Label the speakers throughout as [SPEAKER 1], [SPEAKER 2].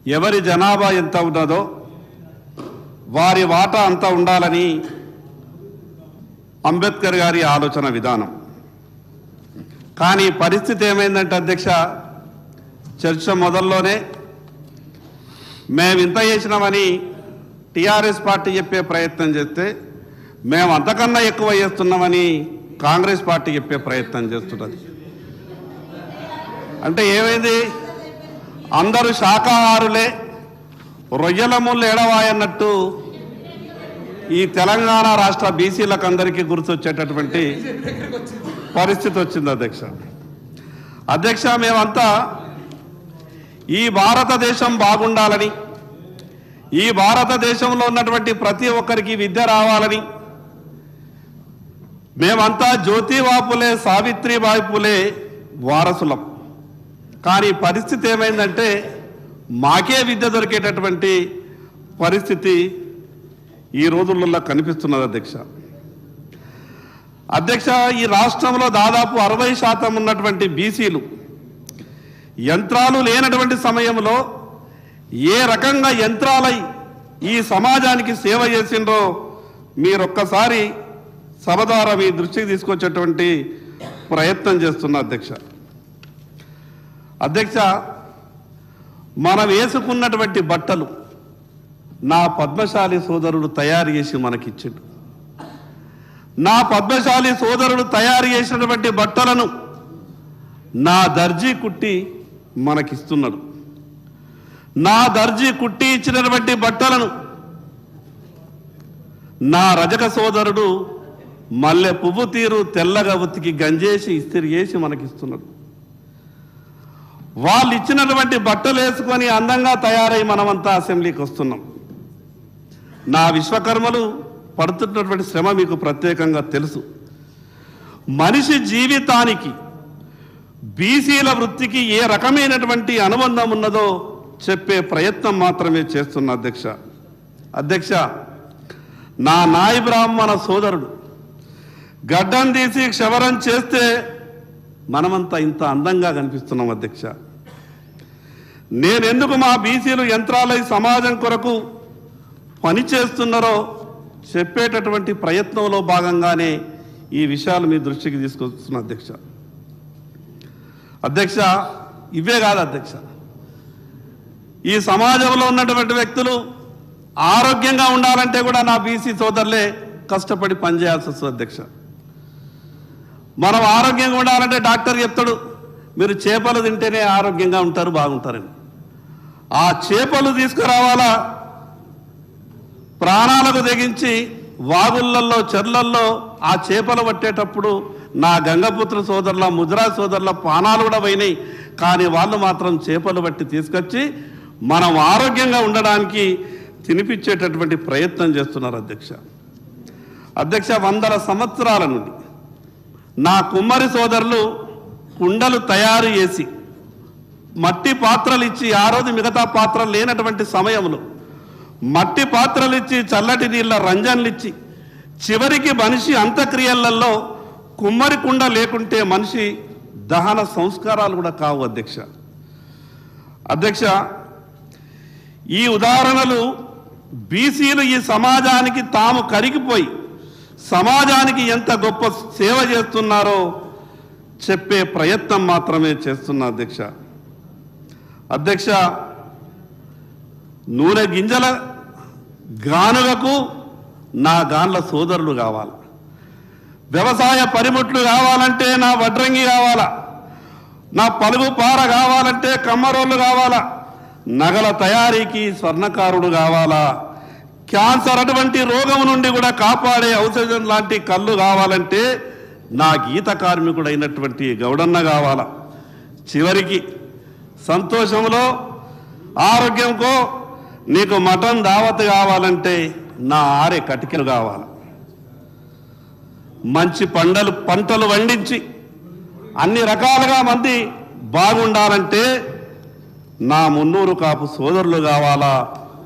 [SPEAKER 1] ఎవరి జనాభా ఎంత ఉన్నదో వారి వాటా అంత ఉండాలని అంబేద్కర్ గారి ఆలోచన విధానం. కానీ పరిస్థితి ఏమైందంటే అధ్యక్ష, చర్చ మొదల్లోనే మేము ఇంత చేసినామని టీఆర్ఎస్ పార్టీ చెప్పే ప్రయత్నం చేస్తే మేము అంతకన్నా ఎక్కువ చేస్తున్నామని కాంగ్రెస్ పార్టీ చెప్పే ప్రయత్నం చేస్తున్నది. అంటే ఏమైంది, అందరూ శాకాహారులే, రొయ్యల ముళ్ళు ఎడవాయన్నట్టు ఈ తెలంగాణ రాష్ట్ర బీసీలకు అందరికీ గుర్తొచ్చేటటువంటి పరిస్థితి వచ్చింది అధ్యక్ష. మేమంతా ఈ భారతదేశం బాగుండాలని, ఈ భారతదేశంలో ఉన్నటువంటి ప్రతి ఒక్కరికి విద్య రావాలని మేమంతా జ్యోతిబా ఫులే, సావిత్రిబాయి ఫులే వారసులం. కానీ పరిస్థితి ఏమైందంటే మాకే విద్య దొరికేటటువంటి పరిస్థితి ఈ రోజులలో కనిపిస్తున్నది అధ్యక్ష. ఈ రాష్ట్రంలో దాదాపు 60% ఉన్నటువంటి బీసీలు యంత్రాలు లేనటువంటి సమయంలో ఏ రకంగా యంత్రాలై ఈ సమాజానికి సేవ చేసిండ్రో మీరొక్కసారి సభ ద్వారా మీ దృష్టికి తీసుకొచ్చేటువంటి ప్రయత్నం చేస్తున్నా అధ్యక్ష. మనం వేసుకున్నటువంటి బట్టలు నా పద్మశాలి సోదరుడు తయారు చేసి మనకిచ్చిండు. నా పద్మశాలి సోదరుడు తయారు చేసినటువంటి బట్టలను నా దర్జీ కుట్టి మనకిస్తున్నాడు. నా దర్జీ కుట్టి ఇచ్చినటువంటి బట్టలను నా రజక సోదరుడు మల్లె పువ్వు తీరు తెల్లగా ఉతికి గంజేసి ఇస్తిరి చేసి మనకిస్తున్నాడు. వాళ్ళు ఇచ్చినటువంటి బట్టలు వేసుకొని అందంగా తయారై మనమంతా అసెంబ్లీకి వస్తున్నాం. నా విశ్వకర్మలు పడుతున్నటువంటి శ్రమ మీకు ప్రత్యేకంగా తెలుసు. మనిషి జీవితానికి బీసీల వృత్తికి ఏ రకమైనటువంటి అనుబంధం ఉన్నదో చెప్పే ప్రయత్నం మాత్రమే చేస్తున్న అధ్యక్ష. నా నాయి బ్రాహ్మణ సోదరుడు గడ్డం తీసి క్షవరం చేస్తే మనమంతా ఇంత అందంగా కనిపిస్తున్నాం అధ్యక్ష. నేనెందుకు మా బీసీలు యంత్రాలై సమాజం కొరకు పనిచేస్తున్నారో చెప్పేటటువంటి ప్రయత్నంలో భాగంగానే ఈ విషయాలు మీ దృష్టికి తీసుకొస్తున్న అధ్యక్ష. ఇవే కాదు అధ్యక్ష, ఈ సమాజంలో ఉన్నటువంటి వ్యక్తులు ఆరోగ్యంగా ఉండాలంటే కూడా నా బీసీ సోదరులే కష్టపడి పనిచేయాల్సి వస్తుంది అధ్యక్ష. మనం ఆరోగ్యంగా ఉండాలంటే డాక్టర్ చెప్తాడు మీరు చేపలు తింటేనే ఆరోగ్యంగా ఉంటారు, బాగుంటారని. ఆ చేపలు తీసుకురావాలా, ప్రాణాలకు తెగించి వాగుళ్ళల్లో చెర్లల్లో ఆ చేపలు పట్టేటప్పుడు నా గంగపుత్ర సోదరుల, ముద్రా సోదరుల ప్రాణాలు కూడా పోయినాయి. కానీ వాళ్ళు మాత్రం చేపలు పట్టి తీసుకొచ్చి మనం ఆరోగ్యంగా ఉండడానికి తినిపించేటటువంటి ప్రయత్నం చేస్తున్నారు అధ్యక్ష. 100 సంవత్సరాల నుండి నా కుమ్మరి సోదరులు కుండలు తయారు చేసి మట్టి పాత్రలు ఇచ్చి, ఆ రోజు మిగతా పాత్రలు లేనటువంటి సమయంలో మట్టి పాత్రలు ఇచ్చి, చల్లటి నీళ్ళ రంజన్లు ఇచ్చి, చివరికి మనిషి అంత్యక్రియలలో కుమ్మరి కుండ లేకుంటే మనిషి దహన సంస్కారాలు కూడా కావు అధ్యక్ష. ఈ ఉదాహరణలు బీసీలు ఈ సమాజానికి తాము కరిగిపోయి సమాజానికి ఎంత గొప్ప సేవ చేస్తున్నారో చెప్పే ప్రయత్నం మాత్రమే చేస్తున్నా అధ్యక్ష. నూనె గింజల గానుగకు నా గాన్ల సోదరులు కావాలి, వ్యవసాయ పనిముట్లు కావాలంటే నా వడ్రంగి కావాలా, నా పలుగు పార కావాలంటే కమ్మరోళ్ళు కావాలా, నగల తయారీకి స్వర్ణకారుడు కావాలా, క్యాన్సర్ అటువంటి రోగం నుండి కూడా కాపాడే ఔషధం లాంటి కళ్ళు కావాలంటే నా గీత కార్మికుడు అయినటువంటి గౌడన్న కావాలా, చివరికి సంతోషంలో ఆరోగ్యంకో నీకు మటన్ దావత్ కావాలంటే నా ఆరే కటికలు కావాలి. మంచి పంటలు వండించి అన్ని రకాలుగా మంది బాగుండాలంటే నా మున్నూరు కాపు సోదరులు కావాలా,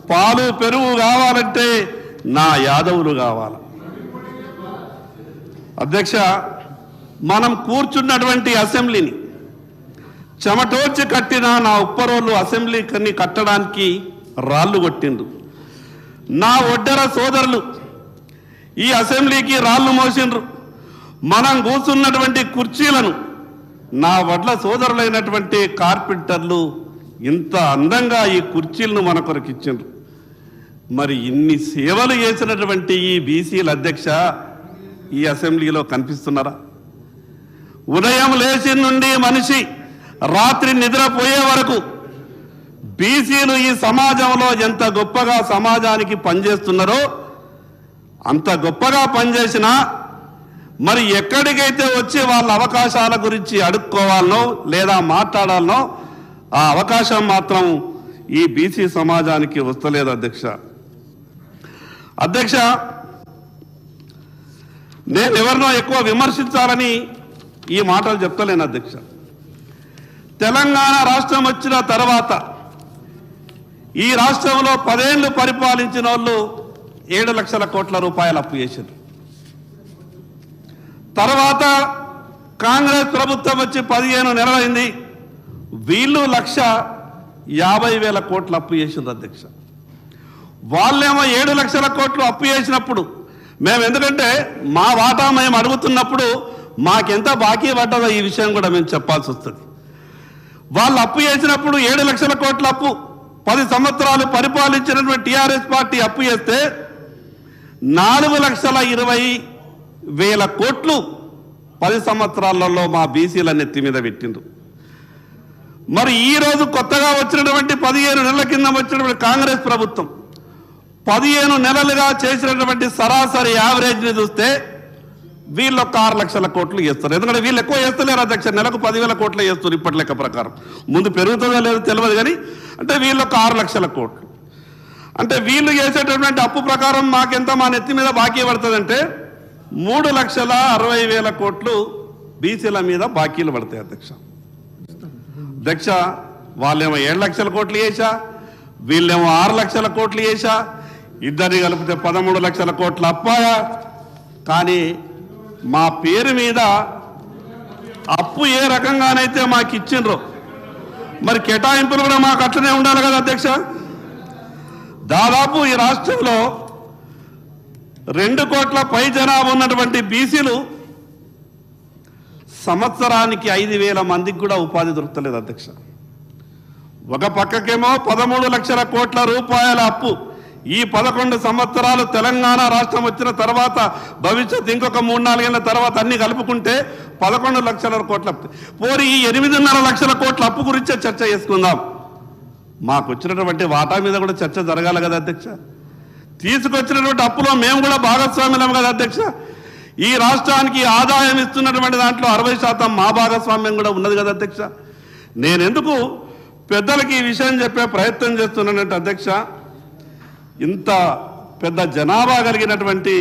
[SPEAKER 1] పాలు పెరుగు కావాలంటే నా యాదవులు కావాలా. అధ్యక్ష, మనం కూర్చున్నటువంటి అసెంబ్లీని చెమటోర్చి కట్టిన నా ఉప్పరోళ్ళు అసెంబ్లీని కట్టడానికి రాళ్ళు కొట్టిండ్రు. నా ఒడ్డెర సోదరులు ఈ అసెంబ్లీకి రాళ్ళు మోసిండ్రు. మనం కూర్చున్నటువంటి కుర్చీలను నా వడ్ల సోదరులైనటువంటి కార్పెంటర్లు ఇంత అందంగా ఈ కుర్చీలను మన కొరకు ఇచ్చిండ్రు. మరి ఇన్ని సేవలు చేసినటువంటి ఈ బీసీల అధ్యక్ష ఈ అసెంబ్లీలో కనిపిస్తున్నారా? ఉదయం లేచి నుండి మనిషి రాత్రి నిద్రపోయే వరకు బీసీలు ఈ సమాజంలో ఎంత గొప్పగా సమాజానికి పనిచేస్తున్నారో అంత గొప్పగా పనిచేసినా మరి ఎక్కడికైతే వచ్చి వాళ్ళ అవకాశాల గురించి అడుక్కోవాలనో లేదా మాట్లాడాలనో ఆ అవకాశం మాత్రం ఈ బీసీ సమాజానికి వస్తలేదు అధ్యక్ష. నేను ఎవరినో ఎక్కువ విమర్శించాలని ఈ మాటలు చెప్తలేను అధ్యక్ష. తెలంగాణ రాష్ట్రం వచ్చిన తర్వాత ఈ రాష్ట్రంలో 10 ఏళ్లు పరిపాలించిన వాళ్ళు 7 లక్షల కోట్ల రూపాయలు అప్పు చేశారు. తర్వాత కాంగ్రెస్ ప్రభుత్వం వచ్చి 15 నెలలైంది, వీళ్ళు 1,50,000 కోట్ల అప్పు చేసిండ్రు అధ్యక్ష. వాళ్ళేమో 7 లక్షల కోట్లు అప్పు చేసినప్పుడు మేము, ఎందుకంటే మా వాటా మేము అడుగుతున్నప్పుడు మాకెంత బాకీ పడ్డదో ఈ విషయం కూడా మేము చెప్పాల్సి వస్తుంది. వాళ్ళు అప్పు చేసినప్పుడు 7 లక్షల కోట్ల అప్పు 10 సంవత్సరాలు పరిపాలించినటువంటి టీఆర్ఎస్ పార్టీ అప్పు చేస్తే 4,20,000 కోట్లు 10 సంవత్సరాలలో మా బీసీల నెత్తి మీద పెట్టిండ్రు. మరి ఈరోజు కొత్తగా వచ్చినటువంటి 15 నెలల కింద వచ్చినటువంటి కాంగ్రెస్ ప్రభుత్వం 15 నెలలుగా చేసినటువంటి సరాసరి యావరేజ్ని చూస్తే వీళ్ళు 6 లక్షల కోట్లు చేస్తారు. ఎందుకంటే వీళ్ళు ఎక్కువ చేస్తలేరు అధ్యక్ష, నెలకు 10,000 కోట్లు చేస్తారు ఇప్పటి లెక్క ప్రకారం. ముందు పెరుగుతుందో లేదో తెలియదు కానీ అంటే వీళ్ళు 6 లక్షల కోట్లు. అంటే వీళ్ళు చేసేటటువంటి అప్పు ప్రకారం మాకెంత మా నెత్తి మీద బాకీ పడుతుందంటే 3,60,000 కోట్లు బీసీల మీద బాకీలు పడతాయి అధ్యక్ష. వాళ్ళేమో 7 లక్షల కోట్లు చేశా, వీళ్ళేమో 6 లక్షల కోట్లు చేశా, ఇద్దరిని కలిపితే 13 లక్షల కోట్ల అప్పాయా. కానీ మా పేరు మీద అప్పు ఏ రకంగానైతే మాకు ఇచ్చిండ్రో మరి కేటాయింపులు కూడా మాకు అట్లనే ఉండాలి కదా అధ్యక్ష. దాదాపు ఈ రాష్ట్రంలో 2 కోట్ల పై జనాభా ఉన్నటువంటి బీసీలు సంవత్సరానికి 5,000 మందికి కూడా ఉపాధి దొరకలేదు అధ్యక్ష. ఒక పక్కకేమో 13 లక్షల కోట్ల రూపాయల అప్పు. ఈ 11 సంవత్సరాలు తెలంగాణ రాష్ట్రం వచ్చిన తర్వాత భవిష్యత్ ఇంకొక 3-4 ఏళ్ల తర్వాత అన్ని కలుపుకుంటే 11 లక్షల కోట్ల పోరి ఈ 8.5 లక్షల కోట్ల అప్పు గురించే చర్చ చేసుకుందాం. మాకు వచ్చినటువంటి వాటా మీద కూడా చర్చ జరగాలి కదా అధ్యక్ష. తీసుకొచ్చినటువంటి అప్పులో మేము కూడా భాగస్వామ్యం కదా అధ్యక్ష. ఈ రాష్ట్రానికి ఆదాయం ఇస్తున్నటువంటి దాంట్లో 60% మా భాగస్వామ్యం కూడా ఉన్నది కదా అధ్యక్ష. నేనెందుకు పెద్దలకి ఈ విషయం చెప్పే ప్రయత్నం చేస్తున్నానంటే అధ్యక్ష, ఇంత పెద్ద జనాభా కలిగినటువంటి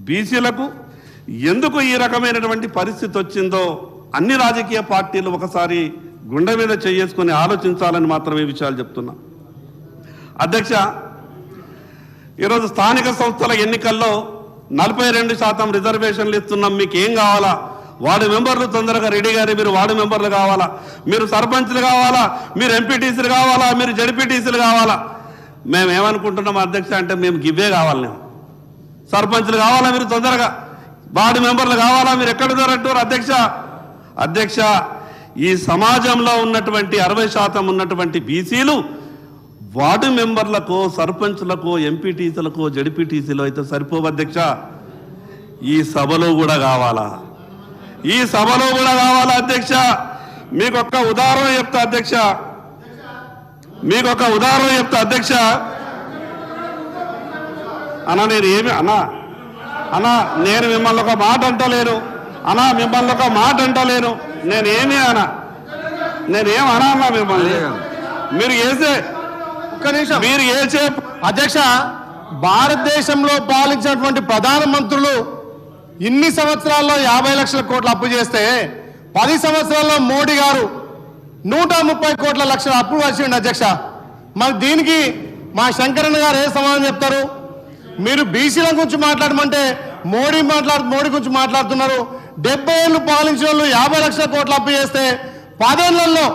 [SPEAKER 1] బీసీలకు ఎందుకు ఈ రకమైనటువంటి పరిస్థితి వచ్చిందో అన్ని రాజకీయ పార్టీలు ఒకసారి గుండె మీద చేసుకొని ఆలోచించాలని మాత్రమే విషయాలు చెప్తున్నా అధ్యక్ష. ఈరోజు స్థానిక సంస్థల ఎన్నికల్లో 42% రిజర్వేషన్లు ఇస్తున్నాం, మీకు ఏం కావాలా? వార్డు మెంబర్లు తొందరగా రెడీ గారి, మీరు వార్డు మెంబర్లు కావాలా, మీరు సర్పంచ్లు కావాలా, మీరు ఎంపీటీసీలు కావాలా, మీరు జడ్పీటీసీలు కావాలా? మేము ఏమనుకుంటున్నాం అధ్యక్ష అంటే మేము గివ్వే కావాలి. మేము సర్పంచ్లు కావాలా, మీరు తొందరగా వార్డు మెంబర్లు కావాలా, మీరు ఎక్కడ దొరకటారు అధ్యక్ష. ఈ సమాజంలో ఉన్నటువంటి 60% ఉన్నటువంటి బీసీలు వార్డు మెంబర్లకు, సర్పంచ్లకు, ఎంపీటీసీలకు, జడ్పీటీసీలు అయితే సరిపోవు అధ్యక్ష. ఈ సభలో కూడా కావాలా అధ్యక్ష. మీకు ఒక ఉదాహరణ చెప్తా అధ్యక్ష. అన్నా నేను ఏమి నేను మిమ్మల్ని ఒక మాట అంటలేను నేనేమి నేనేం అన్నా మిమ్మల్ని. మీరు చేసే
[SPEAKER 2] అధ్యక్ష, భారతదేశంలో పాలించినటువంటి ప్రధానమంత్రులు ఇన్ని సంవత్సరాల్లో 50 లక్షల కోట్ల అప్పు చేస్తే 10 సంవత్సరాల్లో మోడీ గారు 130 కోట్ల లక్షల అప్పు వచ్చిండు అధ్యక్ష. మరి దీనికి మా శంకరన్న గారు ఏ సమాధానం చెప్తారు? మీరు బీసీల గురించి మాట్లాడమంటే మోడీ గురించి మాట్లాడుతున్నారు. 70 ఏళ్ళు పాలించిన వాళ్ళు 50 లక్షల కోట్ల అప్పు చేస్తే 10 ఏళ్లలో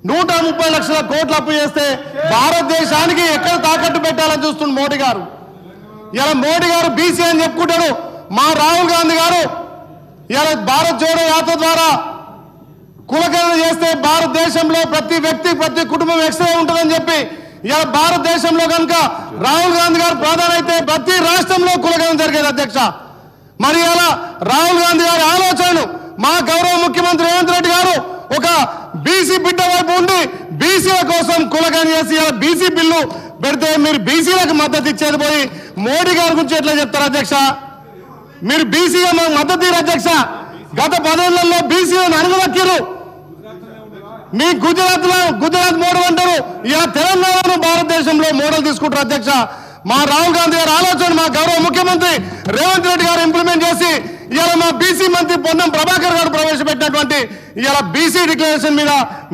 [SPEAKER 2] 130 లక్షల కోట్లు అప్పు చేస్తే భారతదేశానికి ఎక్కడ తాకట్టు పెట్టాలని చూస్తుంది మోడీ గారు. ఇలా మోడీ గారు బీసీ అని చెప్పుకుంటాడు. మా రాహుల్ గాంధీ గారు ఇలా భారత్ జోడో యాత్ర ద్వారా కులగణన చేస్తే భారతదేశంలో ప్రతి వ్యక్తి ప్రతి కుటుంబం ఎక్స్ట్రా ఉంటుందని చెప్పి ఇలా భారతదేశంలో కనుక రాహుల్ గాంధీ గారు ప్రధాని అయితే ప్రతి రాష్ట్రంలో కులగణన జరిగేది అధ్యక్ష. మరి అలా రాహుల్ గాంధీ గారి ఆలోచనలు మా గౌరవ ముఖ్యమంత్రి రేవంత్ రెడ్డి గారు ఒక బీసీ బిడ్డ వైపు ఉండి బీసీల కోసం కులగణన చేసి బీసీ బిల్లు పెడితే మీరు బీసీలకు మద్దతు ఇచ్చేది పోయి మోడీ గారి గురించి ఎట్లా చెప్తారు అధ్యక్ష? మీరు బీసీగా మాకు మద్దతు ఇయ్యరు అధ్యక్ష. గత 10 ఏళ్లలో బీసీలను అణగదొక్కిరు. మీ గుజరాత్ మోడల్ అంటారు, ఇలా తెలంగాణను భారతదేశంలో మోడల్ తీసుకుంటారు అధ్యక్ష. మా రాహుల్ గాంధీ గారి ఆలోచన మా గౌరవ ముఖ్యమంత్రి రేవంత్ రెడ్డి గారు ఇంప్లిమెంట్ చేసి ఇవాళ మా బీసీ మంత్రి పొన్నం ప్రభాకర్ గారు ప్రవేశపెట్టినటువంటి ఇవాళ బీసీ డిక్లరేషన్ మీద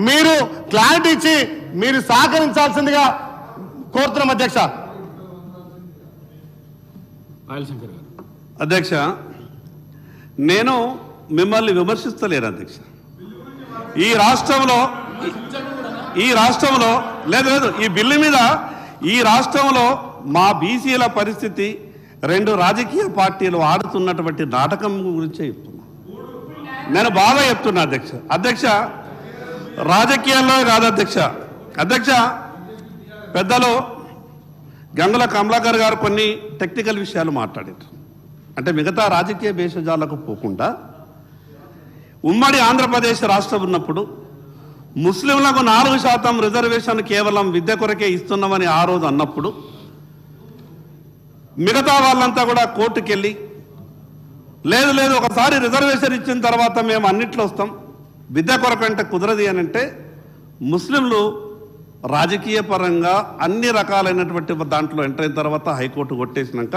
[SPEAKER 2] మీరు క్లారిటీ ఇచ్చి మీరు సహకరించాల్సిందిగా కోరుతున్నాం అధ్యక్ష.
[SPEAKER 1] అధ్యక్ష, నేను మిమ్మల్ని విమర్శిస్తలేను అధ్యక్ష. ఈ రాష్ట్రంలో లేదు ఈ బిల్లు మీద ఈ రాష్ట్రంలో మా బీసీల పరిస్థితి 2 రాజకీయ పార్టీలు ఆడుతున్నటువంటి నాటకం గురించే చెప్తున్నా. నేను బాగా చెప్తున్నా అధ్యక్ష. రాజకీయాల్లో కాదు అధ్యక్ష. పెద్దలు గంగుల కమలాకర్ గారు కొన్ని టెక్నికల్ విషయాలు మాట్లాడారు. అంటే మిగతా రాజకీయ భేషజాలకు పోకుండా ఉమ్మడి ఆంధ్రప్రదేశ్ రాష్ట్రం ఉన్నప్పుడు ముస్లింలకు 4% రిజర్వేషన్ కేవలం విద్య కొరకే ఇస్తున్నామని ఆ రోజు అన్నప్పుడు మిగతా వాళ్ళంతా కూడా కోర్టుకెళ్ళి లేదు ఒకసారి రిజర్వేషన్ ఇచ్చిన తర్వాత మేము అన్నిట్లో వస్తాం, విద్య కొరకు అంటే కుదరది అని అంటే ముస్లింలు రాజకీయ పరంగా అన్ని రకాలైనటువంటి దాంట్లో ఎంటర్ అయిన తర్వాత హైకోర్టు కొట్టేసినాక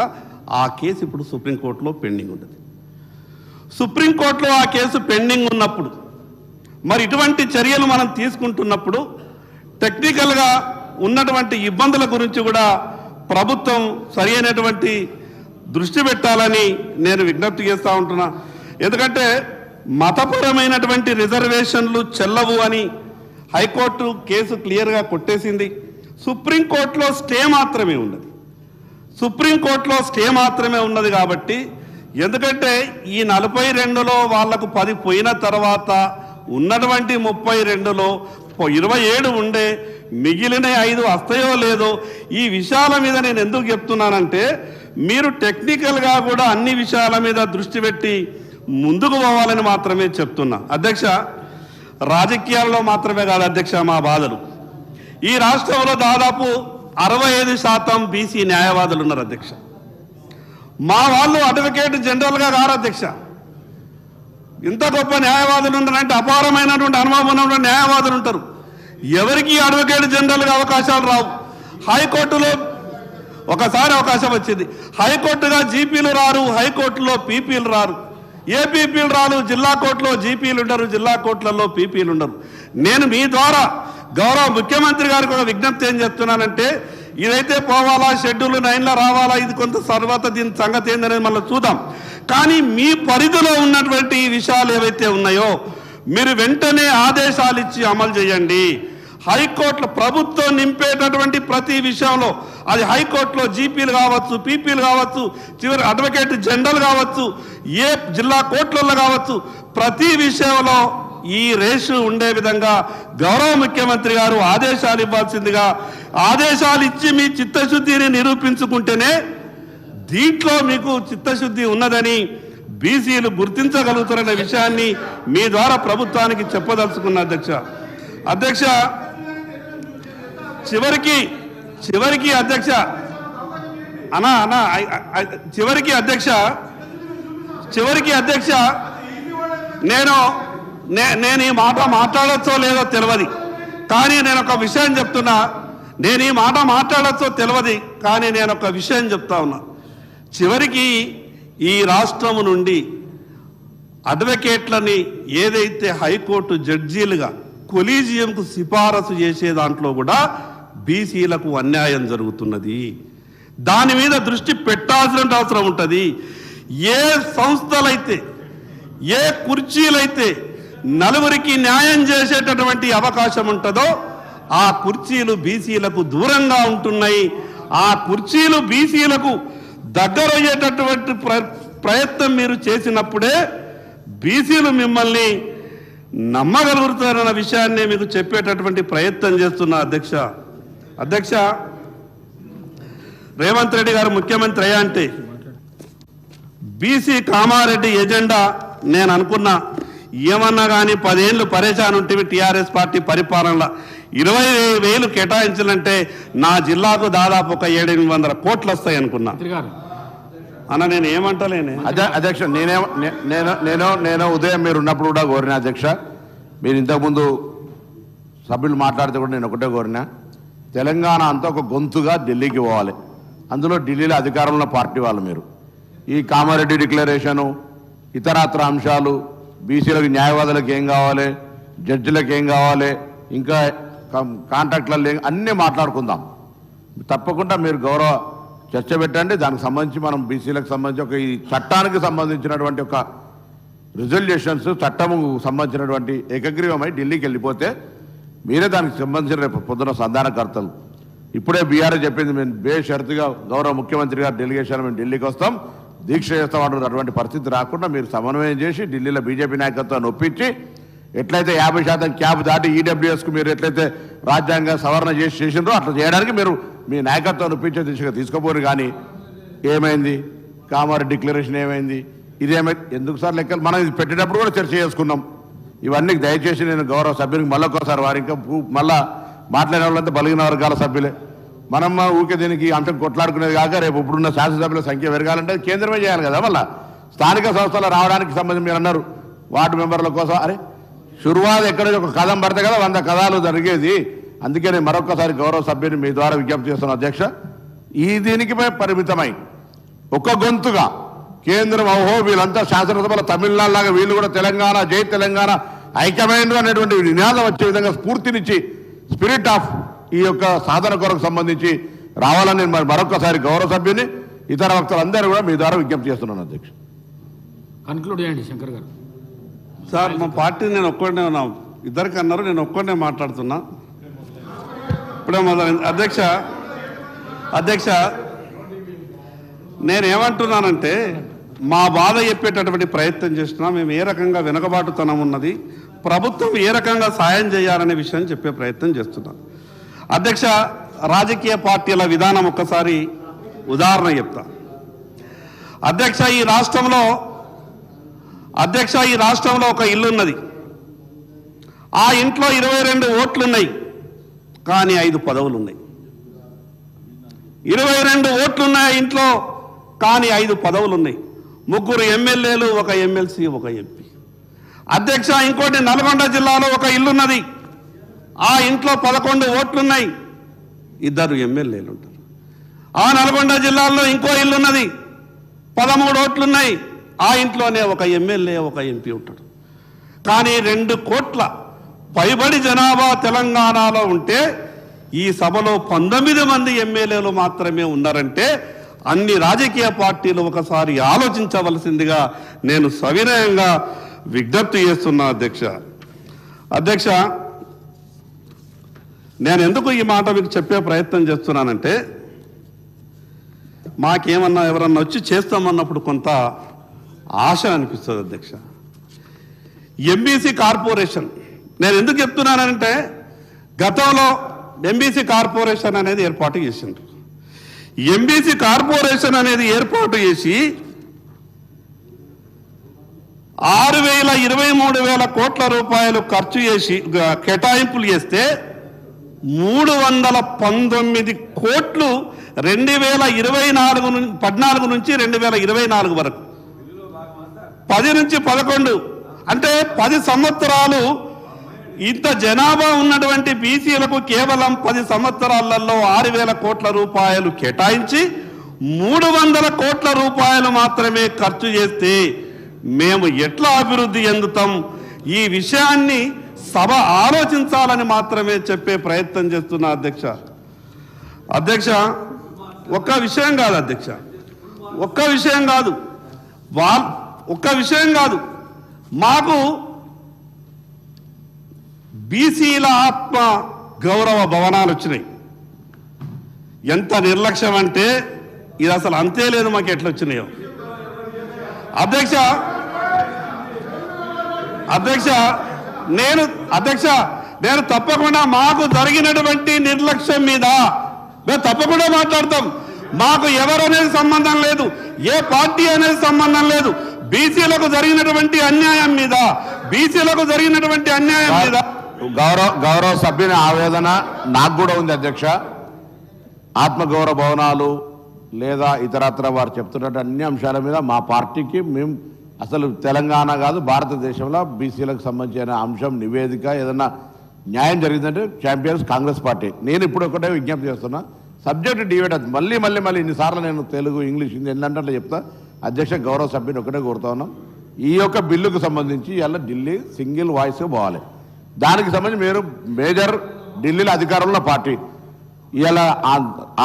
[SPEAKER 1] ఆ కేసు ఇప్పుడు సుప్రీంకోర్టులో పెండింగ్ ఉంటుంది. సుప్రీంకోర్టులో ఆ కేసు పెండింగ్ ఉన్నప్పుడు మరి ఇటువంటి చర్యలు మనం తీసుకుంటున్నప్పుడు టెక్నికల్గా ఉన్నటువంటి ఇబ్బందుల గురించి కూడా ప్రభుత్వం సరైనటువంటి దృష్టి పెట్టాలని నేను విజ్ఞప్తి చేస్తూ ఉంటున్నా. ఎందుకంటే మతపరమైనటువంటి రిజర్వేషన్లు చెల్లవు అని హైకోర్టు కేసు క్లియర్గా కొట్టేసింది. సుప్రీంకోర్టులో స్టే మాత్రమే ఉన్నది కాబట్టి ఎందుకంటే ఈ 42లో వాళ్లకు 10 పోయిన తర్వాత ఉన్నటువంటి 32లో 27 ఉండే మిగిలిన 5 వస్తాయో లేదో ఈ విషయాల మీద నేను ఎందుకు చెప్తున్నానంటే మీరు టెక్నికల్గా కూడా అన్ని విషయాల మీద దృష్టి పెట్టి ముందుకు పోవాలని మాత్రమే చెప్తున్నా అధ్యక్ష. రాజకీయాల్లో మాత్రమే కాదు అధ్యక్ష మా బాధలు. ఈ రాష్ట్రంలో దాదాపు 65% బీసీ న్యాయవాదులు ఉన్నారు అధ్యక్ష. మా వాళ్ళు అడ్వకేట్ జనరల్గా కారు అధ్యక్ష. ఇంత గొప్ప న్యాయవాదులు ఉన్నారంటే అపారమైనటువంటి అనుభవం ఉన్నటువంటి న్యాయవాదులు ఉంటారు. ఎవరికి అడ్వకేట్ జనరల్గా అవకాశాలు రావు. హైకోర్టులో ఒకసారి అవకాశం వచ్చింది, హైకోర్టుగా జీపీలు రారు, హైకోర్టులో పీపీలు రారు. ఏ పీపీలు రారు? జిల్లా కోర్టులో జీపీలు ఉండరు, జిల్లా కోర్టులలో పీపీలు ఉండరు. నేను మీ ద్వారా గౌరవ ముఖ్యమంత్రి గారికి ఒక విజ్ఞప్తి ఏం చెప్తున్నానంటే ఇదైతే పోవాలా, షెడ్యూల్ 9లో రావాలా, ఇది కొంత తర్వాత దీని సంగతి ఏందనేది మళ్ళీ చూద్దాం. కానీ మీ పరిధిలో ఉన్నటువంటి ఈ విషయాలు ఏవైతే ఉన్నాయో మీరు వెంటనే ఆదేశాలు ఇచ్చి అమలు చేయండి. హైకోర్టులో ప్రభుత్వం నింపేటటువంటి ప్రతి విషయంలో అది హైకోర్టులో జీపీలు కావచ్చు, పీపీలు కావచ్చు, చివరి అడ్వకేట్ జనరల్ కావచ్చు, ఏ జిల్లా కోర్టులలో కావచ్చు, ప్రతి విషయంలో ఈ రేషు ఉండే విధంగా గౌరవ ముఖ్యమంత్రి గారు ఆదేశాలు ఇవ్వాల్సిందిగా, ఆదేశాలు ఇచ్చి మీ చిత్తశుద్ధిని నిరూపించుకుంటేనే దీంట్లో మీకు చిత్తశుద్ధి ఉన్నదని బీసీలు గుర్తించగలుగుతారనే విషయాన్ని మీ ద్వారా ప్రభుత్వానికి చెప్పదలుచుకున్న అధ్యక్ష. చివరికి అధ్యక్ష నేను ఈ మాట మాట్లాడచ్చో లేదో తెలియదు, కానీ నేను ఒక విషయం చెప్తున్నా. నేను ఈ మాట మాట్లాడచ్చో తెలియదు, కానీ నేను ఒక విషయం చెప్తా ఉన్నా. చివరికి ఈ రాష్ట్రం నుండి అడ్వకేట్లని ఏదైతే హైకోర్టు జడ్జీలుగా కొలీజియంకు సిఫారసు చేసే దాంట్లో కూడా బీసీలకు అన్యాయం జరుగుతున్నది. దాని మీద దృష్టి పెట్టాల్సిన అవసరం ఉంటుంది. ఏ సంస్థలైతే, ఏ కుర్చీలైతే నలుగురికి న్యాయం చేసేటటువంటి అవకాశం ఉంటుందో ఆ కుర్చీలు బీసీలకు దూరంగా ఉంటున్నాయి. ఆ కుర్చీలు బీసీలకు దగ్గరయ్యేటటువంటి ప్రయత్నం మీరు చేసినప్పుడే బీసీలు మిమ్మల్ని నమ్మగలుగుతారన్న విషయాన్ని మీకు చెప్పేటటువంటి ప్రయత్నం చేస్తున్నా. అధ్యక్ష రేవంత్ రెడ్డి గారు ముఖ్యమంత్రి అయ్యా అంటే బీసీ కామారెడ్డి ఎజెండా నేను అనుకున్నా. ఏమన్నా కానీ 10 ఏళ్ళు పరేషాన్ ఉంటే టీఆర్ఎస్ పార్టీ పరిపాలనలో 20,000 కేటాయించాలంటే నా జిల్లాకు దాదాపు ఒక 700-800 కోట్లు వస్తాయి అనుకున్నా. అన్న నేను ఏమంటలేనే
[SPEAKER 3] అధ్యక్ష, నేను ఉదయం మీరు ఉన్నప్పుడు కూడా కోరిన అధ్యక్ష, మీరు ఇంతకుముందు సభ్యులు మాట్లాడితే కూడా నేను ఒకటే కోరినా, తెలంగాణ అంతా ఒక గొంతుగా ఢిల్లీకి పోవాలి. అందులో ఢిల్లీలో అధికారంలో పార్టీ వాళ్ళు మీరు ఈ కామారెడ్డి డిక్లరేషను, ఇతరత్ర అంశాలు, బీసీలకు న్యాయవాదులకు ఏం కావాలి, జడ్జిలకు ఏం కావాలి, ఇంకా కాంట్రాక్టులలో అన్నీ మాట్లాడుకుందాం. తప్పకుండా మీరు గౌరవ చర్చ పెట్టండి. దానికి సంబంధించి మనం బీసీలకు సంబంధించి ఒక ఈ చట్టానికి సంబంధించినటువంటి ఒక రిజల్యూషన్స్, చట్టము సంబంధించినటువంటి ఏకగ్రీవమై ఢిల్లీకి వెళ్ళిపోతే మీరే దానికి సంబంధించిన రేపు పొద్దున సంధానకర్తలు. ఇప్పుడే బీఆర్ఎస్ చెప్పింది, మేము బేషరతుగా గౌరవ ముఖ్యమంత్రి గారు డెలిగేషన్ మేము ఢిల్లీకి వస్తాం, దీక్ష చేస్తాం అంటున్నారు. అటువంటి పరిస్థితి రాకుండా మీరు సమన్వయం చేసి ఢిల్లీలో బీజేపీ నాయకత్వాన్ని ఒప్పించి ఎట్లయితే 50% క్యాబ్ దాటి ఈడబ్ల్యూఎస్కు మీరు ఎట్లయితే రాజ్యాంగ సవరణ చేసిండ్రో అట్లా చేయడానికి మీరు మీ నాయకత్వాన్ని ఒప్పించే దిశగా తీసుకోపోరు. కానీ ఏమైంది, కామారెడ్డి డిక్లరేషన్ ఏమైంది, ఇదేమైంది, ఎందుకు సార్ లెక్కలు మనం ఇది పెట్టేటప్పుడు కూడా చర్చ చేసుకున్నాం. ఇవన్నీ దయచేసి నేను గౌరవ సభ్యునికి మళ్ళొక్కసారి వారు ఇంకా మళ్ళా మాట్లాడే వాళ్ళంతా బలిగిన వర్గాల సభ్యులే. మనం ఊకే దీనికి అంశం కొట్లాడుకునేది కాక రేపు ఇప్పుడున్న శాసనసభ్యుల సంఖ్య పెరగాలంటే కేంద్రమే చేయాలి కదా. మళ్ళీ స్థానిక సంస్థలు రావడానికి సంబంధించి మీరు అన్నారు వార్డు మెంబర్ల కోసం. అరే శురువాది ఎక్కడ ఒక కథం పడితే కదా 100 కథాలు జరిగేది. అందుకే నేను మరొకసారి గౌరవ సభ్యుని మీ ద్వారా విజ్ఞప్తి చేస్తున్న అధ్యక్ష, ఈ దీనికి పరిమితమై ఒక గొంతుగా కేంద్రం ఓహో వీళ్ళంతా శాసనసభలో తమిళనాడు లాగా వీళ్ళు కూడా తెలంగాణ జై తెలంగాణ ఐక్యమైన అనేటువంటి నినాదం వచ్చే విధంగా స్ఫూర్తినిచ్చి స్పిరిట్ ఆఫ్ ఈ యొక్క సాధన కొరకు సంబంధించి రావాలని మరొకసారి గౌరవ సభ్యుని ఇతర వక్తలందరూ కూడా మీ ద్వారా విజ్ఞప్తి చేస్తున్నాను అధ్యక్ష.
[SPEAKER 4] కన్క్లూడ్ చేయండి శంకర్ గారు.
[SPEAKER 1] సార్ మా పార్టీ నేను ఒక్కడే ఉన్నా, ఇద్దరికి అన్నారు, నేను ఒక్కడే మాట్లాడుతున్నా. ఇప్పుడే మొదలైంది. అధ్యక్ష నేనేమంటున్నానంటే మా బాధ చెప్పేటటువంటి ప్రయత్నం చేస్తున్నా. మేము ఏ రకంగా వెనుకబాటుతనం ఉన్నది, ప్రభుత్వం ఏ రకంగా సాయం చేయాలనే విషయం చెప్పే ప్రయత్నం చేస్తున్నాం. అధ్యక్ష రాజకీయ పార్టీల విధానం ఒక్కసారి ఉదాహరణ చెప్తా. అధ్యక్ష ఈ రాష్ట్రంలో ఒక ఇల్లు ఉన్నది. ఆ ఇంట్లో 22 ఓట్లున్నాయి, కానీ 5 పదవులు ఉన్నాయి. 22 ఓట్లున్నాయి ఇంట్లో, కానీ 5 పదవులు ఉన్నాయి. 3 ఎమ్మెల్యేలు, 1 ఎమ్మెల్సీ, 1 ఎంపీ. అధ్యక్ష ఇంకోటి నల్గొండ జిల్లాలో ఒక ఇల్లున్నది. ఆ ఇంట్లో 11 ఓట్లున్నాయి, 2 ఎమ్మెల్యేలు ఉంటారు. ఆ నల్గొండ జిల్లాలో ఇంకో ఇల్లున్నది, 13 ఓట్లున్నాయి. ఆ ఇంట్లోనే 1 ఎమ్మెల్యే, 1 ఎంపీ ఉంటాడు. కానీ 2 కోట్ల పైబడి జనాభా తెలంగాణలో ఉంటే ఈ సభలో 19 మంది ఎమ్మెల్యేలు మాత్రమే ఉన్నారంటే అన్ని రాజకీయ పార్టీలు ఒకసారి ఆలోచించవలసిందిగా నేను సవినయంగా విజ్ఞప్తి చేస్తున్నా. అధ్యక్ష నేను ఎందుకు ఈ మాట మీకు చెప్పే ప్రయత్నం చేస్తున్నానంటే మాకేమన్నా ఎవరన్నా వచ్చి చేస్తామన్నప్పుడు కొంత ఆశ అనిపిస్తుంది. అధ్యక్ష ఎంబీసీ కార్పొరేషన్ నేను ఎందుకు చెప్తున్నానంటే గతంలో ఎంబీసీ కార్పొరేషన్ అనేది ఏర్పాటు చేసిండ్రు. ఎంబీసీ కార్పొరేషన్ అనేది ఏర్పాటు చేసి 6,23,000 కోట్ల రూపాయలు ఖర్చు చేసి కేటాయింపులు చేస్తే 319 కోట్లు 2014 నుంచి 2024 వరకు 10 నుంచి 11 అంటే 10 సంవత్సరాలు ఇంత జనాభా ఉన్నటువంటి బీసీలకు కేవలం 10 సంవత్సరాలలో 6,000 కోట్ల రూపాయలు కేటాయించి 300 కోట్ల రూపాయలు మాత్రమే ఖర్చు చేస్తే మేము ఎట్లా అభివృద్ధి చెందుతాం? ఈ విషయాన్ని సభ ఆలోచించాలని మాత్రమే చెప్పే ప్రయత్నం చేస్తున్నా. అధ్యక్ష ఒక్క విషయం కాదు అధ్యక్ష, ఒక్క విషయం కాదు మాకు బీసీల ఆత్మ గౌరవ భవనాలు వచ్చినాయి. ఎంత నిర్లక్ష్యం అంటే ఇది అసలు అంతే లేదు. మాకు ఎట్లా వచ్చినాయో అధ్యక్ష నేను తప్పకుండా మాకు జరిగినటువంటి నిర్లక్ష్యం మీద మేము తప్పకుండా మాట్లాడతాం. మాకు ఎవరనేది సంబంధం లేదు, ఏ పార్టీ అనేది సంబంధం లేదు. బీసీలకు జరిగినటువంటి అన్యాయం మీద
[SPEAKER 3] గౌరవ సభ్యుని ఆవేదన నాకు కూడా ఉంది అధ్యక్ష. ఆత్మగౌరవ భవనాలు లేదా ఇతరత్ర వారు చెప్తున్నట్టు అన్ని అంశాల మీద మా పార్టీకి మేము అసలు తెలంగాణ కాదు భారతదేశంలో బీసీలకు సంబంధించిన అంశం నివేదిక ఏదన్నా న్యాయం జరిగిందంటే ఛాంపియన్స్ కాంగ్రెస్ పార్టీ. నేను ఇప్పుడు ఒకటే విజ్ఞప్తి చేస్తున్నా, సబ్జెక్ట్ డిబేట్ అది మళ్ళీ ఇన్నిసార్లు నేను తెలుగు ఇంగ్లీష్ హిందీ ఎన్నంటే చెప్తా. అధ్యక్ష గౌరవ సభ్యుని ఒకటే కోరుతా ఉన్నాం, ఈ యొక్క బిల్లుకు సంబంధించి ఇలా ఢిల్లీ సింగిల్ వాయిస్గా పోవాలి. దానికి సంబంధించి మీరు మేజర్ ఢిల్లీలో అధికారంలో పార్టీ ఇలా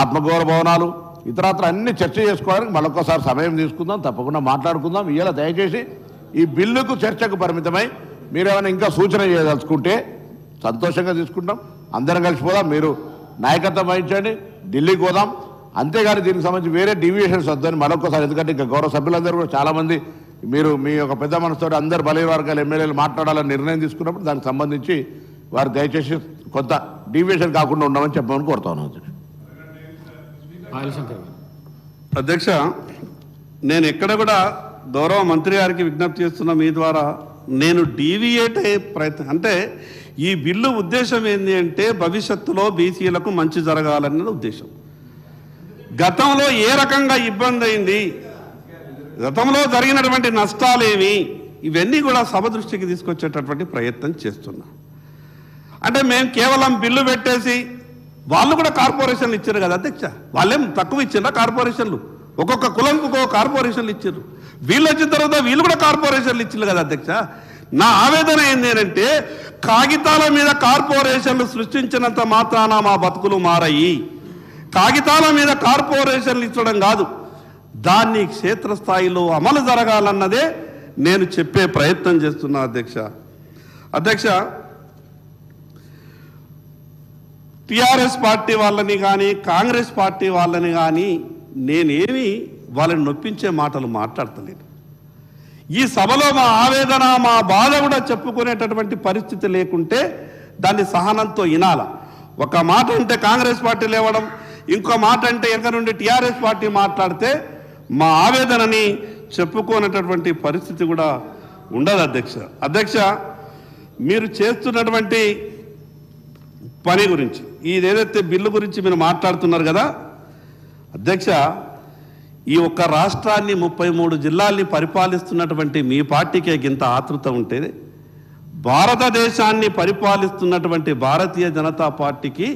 [SPEAKER 3] ఆత్మగౌరవ భవనాలు ఇతరత్ర అన్ని చర్చ చేసుకోవడానికి మరొకసారి సమయం తీసుకుందాం, తప్పకుండా మాట్లాడుకుందాం. ఇలా దయచేసి ఈ బిల్లుకు చర్చకు పరిమితమై మీరేమైనా ఇంకా సూచన చేయదలుచుకుంటే సంతోషంగా తీసుకుంటాం, అందరం కలిసిపోదాం. మీరు నాయకత్వం వహించండి, ఢిల్లీకి పోదాం. అంతేగాని దీనికి సంబంధించి వేరే డీవియేషన్స్ వద్దని మరొకసారి, ఎందుకంటే ఇంకా గౌరవ సభ్యులందరూ కూడా చాలామంది మీరు మీ యొక్క పెద్ద మనసుతో అందరు బలహీన వర్గాల ఎమ్మెల్యేలు మాట్లాడాలని నిర్ణయం తీసుకున్నప్పుడు దానికి సంబంధించి వారు దయచేసి కొంత డీవియేషన్ కాకుండా ఉండమని చెప్పమని కోరుతా ఉన్నాను
[SPEAKER 1] అధ్యక్ష. నేను ఎక్కడ కూడా గౌరవ మంత్రి గారికి విజ్ఞప్తి చేస్తున్న మీ ద్వారా, నేను డీవియేట్ అయ్యే ప్రయత్నం అంటే ఈ బిల్లు ఉద్దేశం ఏంటి అంటే భవిష్యత్తులో బీసీలకు మంచి జరగాలన్న ఉద్దేశం. గతంలో ఏ రకంగా ఇబ్బంది అయింది, గతంలో జరిగినటువంటి నష్టాలేమి, ఇవన్నీ కూడా సభ దృష్టికి తీసుకొచ్చేటటువంటి ప్రయత్నం చేస్తున్నా. అంటే మేము కేవలం బిల్లు పెట్టేసి వాళ్ళు కూడా కార్పొరేషన్లు ఇచ్చారు కదా అధ్యక్ష, వాళ్ళేం తక్కువ ఇచ్చారా? కార్పొరేషన్లు ఒక్కొక్క కులంకు ఒక్కొక్క కార్పొరేషన్లు ఇచ్చారు. వీళ్ళు వచ్చిన తర్వాత వీళ్ళు కూడా కార్పొరేషన్లు ఇచ్చారు కదా అధ్యక్ష. నా ఆవేదన ఏంటి అంటే కాగితాల మీద కార్పొరేషన్లు సృష్టించినంత మాత్రాన మా బతుకులు మారాయి. కాగితాల మీద కార్పొరేషన్లు ఇచ్చడం కాదు, దాన్ని క్షేత్రస్థాయిలో అమలు జరగాలన్నదే నేను చెప్పే ప్రయత్నం చేస్తున్నా అధ్యక్ష. టిఆర్ఎస్ పార్టీ వాళ్ళని కానీ కాంగ్రెస్ పార్టీ వాళ్ళని కానీ నేనేమి వాళ్ళని నొప్పించే మాటలు మాట్లాడతలేను. ఈ సభలో మా ఆవేదన మా బాధ కూడా చెప్పుకునేటటువంటి పరిస్థితి లేకుంటే దాన్ని సహనంతో వినాల. ఒక మాట అంటే కాంగ్రెస్ పార్టీ లేవడం, ఇంకో మాట అంటే ఎక్కడ నుండి టిఆర్ఎస్ పార్టీ మాట్లాడితే మా ఆవేదనని చెప్పుకునేటటువంటి పరిస్థితి కూడా ఉండదు అధ్యక్ష. మీరు చేస్తున్నటువంటి పని గురించి, ఇదేదైతే బిల్లు గురించి మీరు మాట్లాడుతున్నారు కదా అధ్యక్ష, ఈ ఒక్క రాష్ట్రాన్ని 33 జిల్లాల్ని పరిపాలిస్తున్నటువంటి మీ పార్టీకే ఇంత ఆతృత ఉంటే భారతదేశాన్ని పరిపాలిస్తున్నటువంటి భారతీయ జనతా పార్టీకి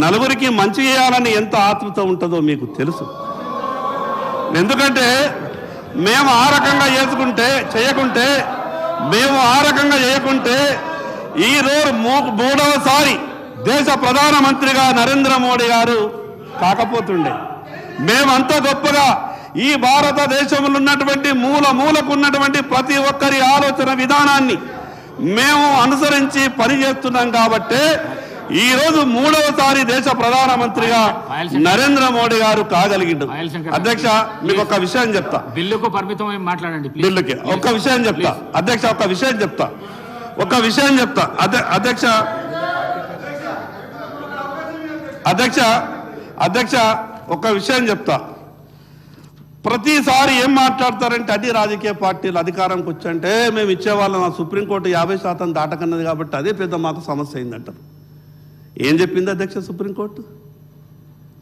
[SPEAKER 1] నలుగురికి మంచి చేయాలని ఎంత ఆతృత ఉంటుందో మీకు తెలుసు. ఎందుకంటే మేము ఆ రకంగా చేయకుంటే ఈరోజు 3వసారి దేశ ప్రధానమంత్రిగా నరేంద్ర మోడీ గారు కాకపోతుండే. మేమంతా గొప్పగా ఈ భారతదేశంలో ఉన్నటువంటి మూలకు ఉన్నటువంటి ప్రతి ఒక్కరి ఆలోచన విధానాన్ని మేము అనుసరించి పనిచేస్తున్నాం కాబట్టి ఈరోజు 3వసారి దేశ ప్రధానమంత్రిగా నరేంద్ర మోడీ గారు కాగలిగిండు. అధ్యక్ష మీకు ఒక విషయం చెప్తా,
[SPEAKER 4] బిల్లుకు పరిమితం మాట్లాడండి.
[SPEAKER 1] బిల్లుకి ఒక విషయం చెప్తా అధ్యక్ష, ఒక విషయం చెప్తా అధ్యక్ష ఒక విషయం చెప్తా. ప్రతిసారి ఏం మాట్లాడతారంటే అన్ని రాజకీయ పార్టీలు అధికారంకి వచ్చంటే మేము ఇచ్చేవాళ్ళం, సుప్రీంకోర్టు 50% దాటకన్నది కాబట్టి అదే పెద్ద మాకు సమస్య అయిందంటారు. ఏం చెప్పింది అధ్యక్ష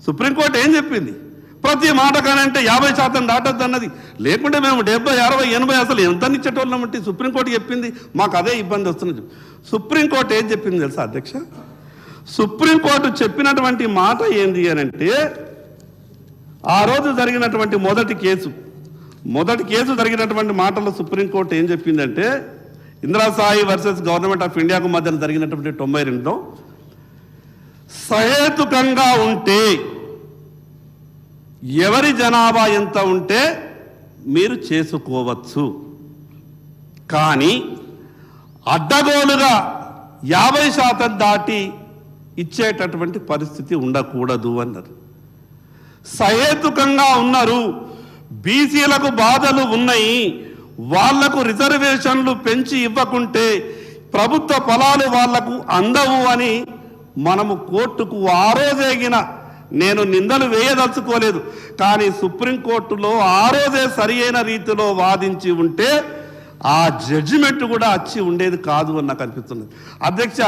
[SPEAKER 1] సుప్రీంకోర్టు ఏం చెప్పింది? ప్రతి మాట కానంటే 50% దాటద్దు అన్నది. లేకుంటే మేము 70, 60, 80 అసలు ఎంత ఇచ్చేటోళ్ళమంటే సుప్రీంకోర్టు చెప్పింది, మాకు అదే ఇబ్బంది వస్తున్నది. సుప్రీంకోర్టు ఏం చెప్పింది తెలుసా అధ్యక్ష? సుప్రీంకోర్టు చెప్పినటువంటి మాట ఏంది అనంటే, ఆ రోజు జరిగినటువంటి మొదటి కేసు జరిగినటువంటి మాటల్లో సుప్రీంకోర్టు ఏం చెప్పిందంటే, ఇందిరాసాయి వర్సెస్ గవర్నమెంట్ ఆఫ్ ఇండియాకు మధ్యన జరిగినటువంటి 92లో సహేతుకంగా ఉంటే ఎవరి జనాభా ఎంత ఉంటే మీరు చేసుకోవచ్చు, కానీ అడ్డగోలుగా 50% దాటి ఇచ్చేటటువంటి పరిస్థితి ఉండకూడదు అన్నారు. సహేతుకంగా ఉన్నారు. బీసీలకు బాధలు ఉన్నాయి, వాళ్లకు రిజర్వేషన్లు పెంచి ఇవ్వకుంటే ప్రభుత్వ ఫలాలు వాళ్లకు అందవు అని మనము కోర్టుకు ఆ రోజేగిన, నేను నిందలు వేయదలుచుకోలేదు, కానీ సుప్రీంకోర్టులో ఆ రోజే సరి అయిన రీతిలో వాదించి ఉంటే ఆ జడ్జిమెంట్ కూడా వచ్చి ఉండేది కాదు అని నాకు అనిపిస్తున్నది. అధ్యక్ష,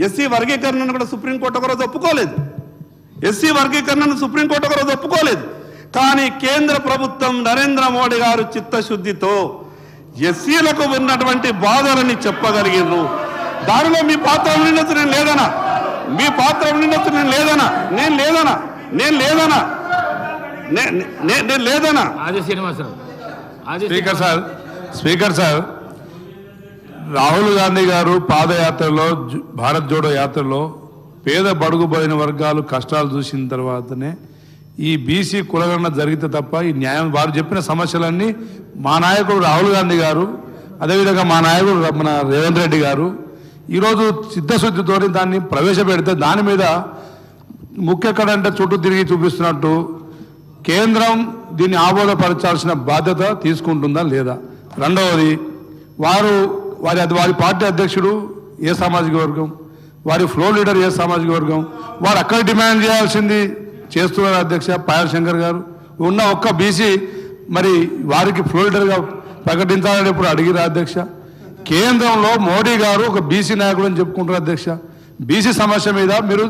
[SPEAKER 1] ఎస్సీ వర్గీకరణను కూడా సుప్రీంకోర్టు ఒకరోజు ఒప్పుకోలేదు. ఎస్సీ వర్గీకరణను సుప్రీంకోర్టు ఒకరోజు ఒప్పుకోలేదు. కానీ కేంద్ర ప్రభుత్వం నరేంద్ర మోడీ గారు చిత్తశుద్ధితో ఎస్సీలకు ఉన్నటువంటి బాధలని చెప్పగలిగినారు. దానిలో మీ పాత్ర ఉండినట్టు నేను లేదనా, మీ పాత్ర ఉండినట్టు నేను లేదనా, నేను లేదనా, నేను లేదనా, నేను లేదనా.
[SPEAKER 4] ఆది శ్రీనివాసరావు.
[SPEAKER 5] స్పీకర్ సార్, రాహుల్ గాంధీ గారు పాదయాత్రలో, భారత్ జోడో యాత్రలో పేద బడుగుబడిన వర్గాలు కష్టాలు చూసిన తర్వాతనే ఈ బీసీ కులగణన జరిగితే తప్ప ఈ న్యాయం, వారు చెప్పిన సమస్యలన్నీ మా నాయకుడు రాహుల్ గాంధీ గారు, అదేవిధంగా మా నాయకుడు మన రేవంత్ రెడ్డి గారు ఈరోజు చిత్తశుద్ధితో దాన్ని ప్రవేశపెడితే దాని మీద ముఖ్యక్కడంటే చుట్టూ తిరిగి చూపిస్తున్నట్టు కేంద్రం దీన్ని ఆమోదపరచాల్సిన బాధ్యత తీసుకుంటుందా లేదా? రెండవది, వారి పార్టీ అధ్యక్షుడు ఏ సామాజిక వర్గం, వారి ఫ్లోర్ లీడర్ ఏ సామాజిక వర్గం, వారు అక్కడ డిమాండ్ చేయాల్సింది చేస్తున్నారు. అధ్యక్ష పాయల్ శంకర్ గారు ఉన్న ఒక్క బీసీ మరి వారికి ఫ్లోర్ లీడర్గా ప్రకటించాలని ఇప్పుడు అడిగిరా అధ్యక్ష? కేంద్రంలో మోడీ గారు ఒక బీసీ నాయకుడు అని చెప్పుకుంటారు అధ్యక్ష. బీసీ సమస్య మీద మీరు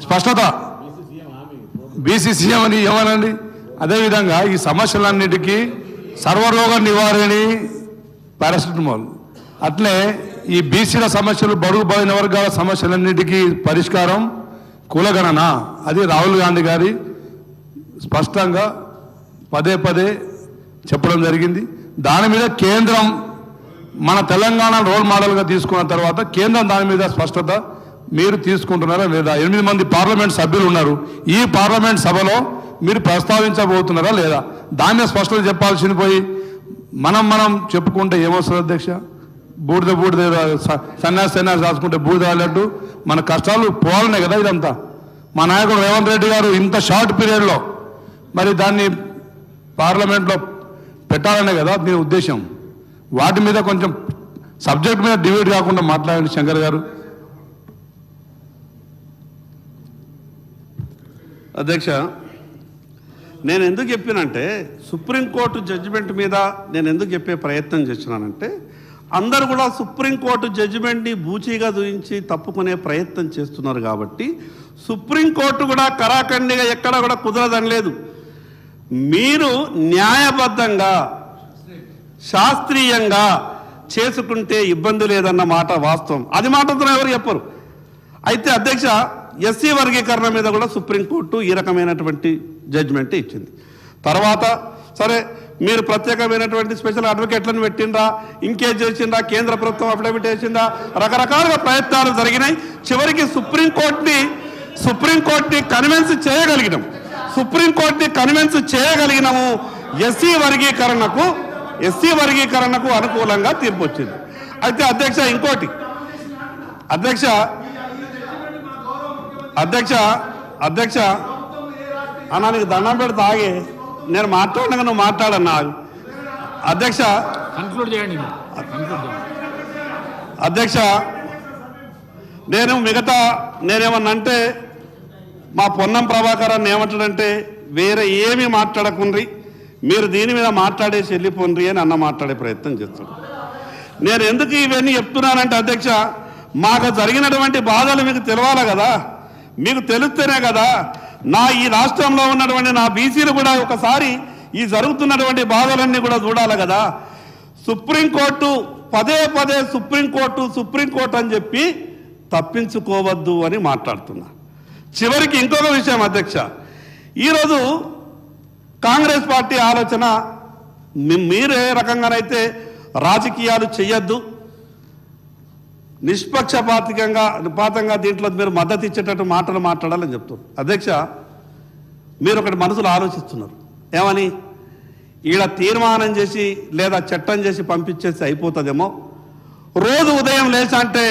[SPEAKER 5] స్పష్టత, బీసీ సీఎం అని ఏమనండి. అదేవిధంగా ఈ సమస్యలన్నిటికీ సర్వరోగ నివారణి పారాసిటమాల్, అట్లే ఈ బీసీల సమస్యలు, బడుగు బలైన వర్గాల సమస్యలన్నిటికీ పరిష్కారం కులగణన. అది రాహుల్ గాంధీ గారి స్పష్టంగా పదే పదే చెప్పడం జరిగింది. దాని మీద కేంద్రం మన తెలంగాణ రోల్ మోడల్గా తీసుకున్న తర్వాత కేంద్రం దాని మీద స్పష్టత మీరు తీసుకుంటున్నారా లేదా? 8 మంది పార్లమెంట్ సభ్యులు ఉన్నారు. ఈ పార్లమెంట్ సభలో మీరు ప్రస్తావించబోతున్నారా లేదా? దాన్ని స్పష్టత చెప్పాల్సింది పోయి మనం చెప్పుకుంటే ఏమొస్తుంది అధ్యక్ష? బూడిద సన్యాసి రాసుకుంటే బూడిద రాలేట్టు మన కష్టాలు పోవాలనే కదా ఇదంతా. మా నాయకుడు రేవంత్ రెడ్డి గారు ఇంత షార్ట్ పీరియడ్లో మరి దాన్ని పార్లమెంట్లో పెట్టాలనే కదా దీని ఉద్దేశం. వాటి మీద కొంచెం సబ్జెక్ట్ మీద డిబేట్ కాకుండా మాట్లాడండి శంకర్ గారు.
[SPEAKER 1] అధ్యక్ష, నేను ఎందుకు చెప్పినంటే సుప్రీంకోర్టు జడ్జిమెంట్ మీద నేను ఎందుకు చెప్పే ప్రయత్నం చేస్తున్నానంటే అందరూ కూడా సుప్రీంకోర్టు జడ్జిమెంట్ని బూచీగా చూయించి తప్పుకునే ప్రయత్నం చేస్తున్నారు. కాబట్టి సుప్రీంకోర్టు కూడా కరాఖండిగా ఎక్కడ కూడా కుదరదని లేదు. మీరు న్యాయబద్ధంగా శాస్త్రీయంగా చేసుకుంటే ఇబ్బంది లేదన్న మాట వాస్తవం. అది మాటతో ఎవరు చెప్పరు. అయితే అధ్యక్ష, ఎస్సీ వర్గీకరణ మీద కూడా సుప్రీంకోర్టు ఈ రకమైనటువంటి జడ్జిమెంట్ ఇచ్చింది. తర్వాత సరే మీరు ప్రత్యేకమైనటువంటి స్పెషల్ అడ్వకేట్లను పెట్టిండ్రా, ఇంకేం చేసిండ్రా, కేంద్ర ప్రభుత్వం అఫిడవిట్ వేసిందా, రకరకాలుగా ప్రయత్నాలు జరిగినాయి. చివరికి సుప్రీంకోర్టుని కన్విన్స్ చేయగలిగినాము. ఎస్సీ వర్గీకరణకు అనుకూలంగా తీర్పు వచ్చింది. అయితే అధ్యక్ష, ఇంకోటి అధ్యక్ష అన్నా, నీకు దండం పెడితే ఆగే, నేను మాట్లాడినాక నువ్వు మాట్లాడన్నా. అధ్యక్ష,
[SPEAKER 4] కన్క్లూడ్ చేయండి.
[SPEAKER 1] అధ్యక్ష, నేనేమన్నంటే మా పొన్నం ప్రభాకర్ అన్న ఏమంటాడంటే వేరే ఏమీ మాట్లాడకుండ్రి, మీరు దీని మీద మాట్లాడేసి వెళ్ళిపోండ్రి అని అన్న మాట్లాడే ప్రయత్నం చేస్తాడు. నేను ఎందుకు ఇవన్నీ చెప్తున్నానంటే అధ్యక్ష, మాకు జరిగినటువంటి బాధలు మీకు తెలవాలి కదా. మీకు తెలుస్తేనే కదా ఈ రాష్ట్రంలో ఉన్నటువంటి నా బీసీలు కూడా ఒకసారి ఈ జరుగుతున్నటువంటి బాధలన్నీ కూడా చూడాలి కదా. సుప్రీంకోర్టు పదే సుప్రీంకోర్టు అని చెప్పి తప్పించుకోవద్దు అని మాట్లాడుతున్నా. చివరికి ఇంకొక విషయం అధ్యక్ష, ఈరోజు కాంగ్రెస్ పార్టీ ఆలోచన, మీరు ఏ రకంగానైతే రాజకీయాలు చెయ్యొద్దు, నిష్పక్షపాతంగా దీంట్లో మీరు మద్దతు ఇచ్చేటట్టు మాటలు మాట్లాడాలని చెప్తున్నారు. అధ్యక్ష, మీరు ఒకటి మనసులో ఆలోచిస్తున్నారు ఏమని, ఈడ తీర్మానం చేసి లేదా చట్టం చేసి పంపించేసి అయిపోతుందేమో. రోజు ఉదయం లేచంటే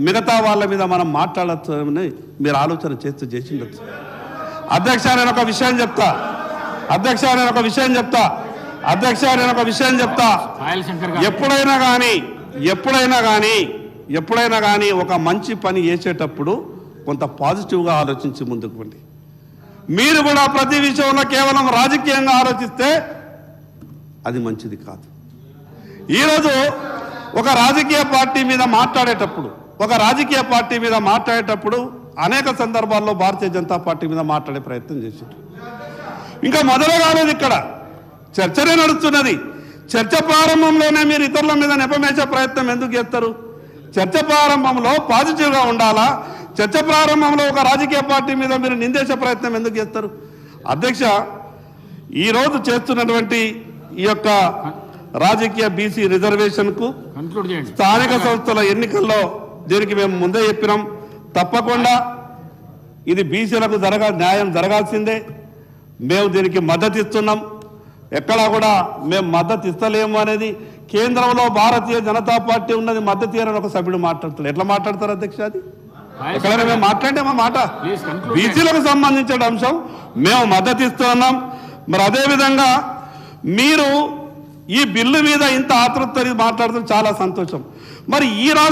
[SPEAKER 1] మిగతా వాళ్ళ మీద మనం మాట్లాడచ్చని మీరు ఆలోచన చేసిండొచ్చు. అధ్యక్ష నేను ఒక విషయం చెప్తా
[SPEAKER 4] సాయల్ శంకర్ గారు
[SPEAKER 1] ఎప్పుడైనా కానీ ఒక మంచి పని చేసేటప్పుడు కొంత పాజిటివ్గా ఆలోచించి ముందుకు పోండి. మీరు కూడా ప్రతి విషయంలో కేవలం రాజకీయంగా ఆలోచిస్తే అది మంచిది కాదు. ఈరోజు ఒక రాజకీయ పార్టీ మీద మాట్లాడేటప్పుడు అనేక సందర్భాల్లో భారతీయ జనతా పార్టీ మీద మాట్లాడే ప్రయత్నం చేశారు. ఇంకా మొదలు కాలేదు, ఇక్కడ చర్చనే నడుస్తున్నది. చర్చ ప్రారంభంలోనే మీరు ఇతరుల మీద నెపమేసే ప్రయత్నం ఎందుకు చేస్తారు? చర్చ ప్రారంభంలో పాజిటివ్గా ఉండాలా? చర్చ ప్రారంభంలో ఒక రాజకీయ పార్టీ మీద మీరు నిందేసే ప్రయత్నం ఎందుకు చేస్తారు? అధ్యక్ష, ఈరోజు చేస్తున్నటువంటి ఈ యొక్క రాజకీయ బీసీ రిజర్వేషన్కు
[SPEAKER 4] కంక్లూడ్ చేయండి.
[SPEAKER 1] స్థానిక సంస్థల ఎన్నికల్లో దీనికి మేము ముందే చెప్పినాం, తప్పకుండా ఇది బీసీలకు న్యాయం జరగాల్సిందే. మేము దీనికి మద్దతు ఇస్తున్నాం. ఎక్కడా కూడా మేము మద్దతు ఇస్తలేము అనేది కేంద్రంలో భారతీయ జనతా పార్టీ ఉన్నది, మద్దతు ఇవ్వాలని ఒక సభ్యుడు మాట్లాడతాడు. ఎట్లా మాట్లాడతారు అధ్యక్ష? అది ఎక్కడైనా మేము మాట్లాడితే మా మాట బీసీలకు సంబంధించిన అంశం, మేము మద్దతు ఇస్తున్నాం. మరి అదేవిధంగా మీరు ఈ బిల్లు మీద ఇంత ఆతృత మాట్లాడుతూ చాలా సంతోషం. మరి ఈ రాష్ట్ర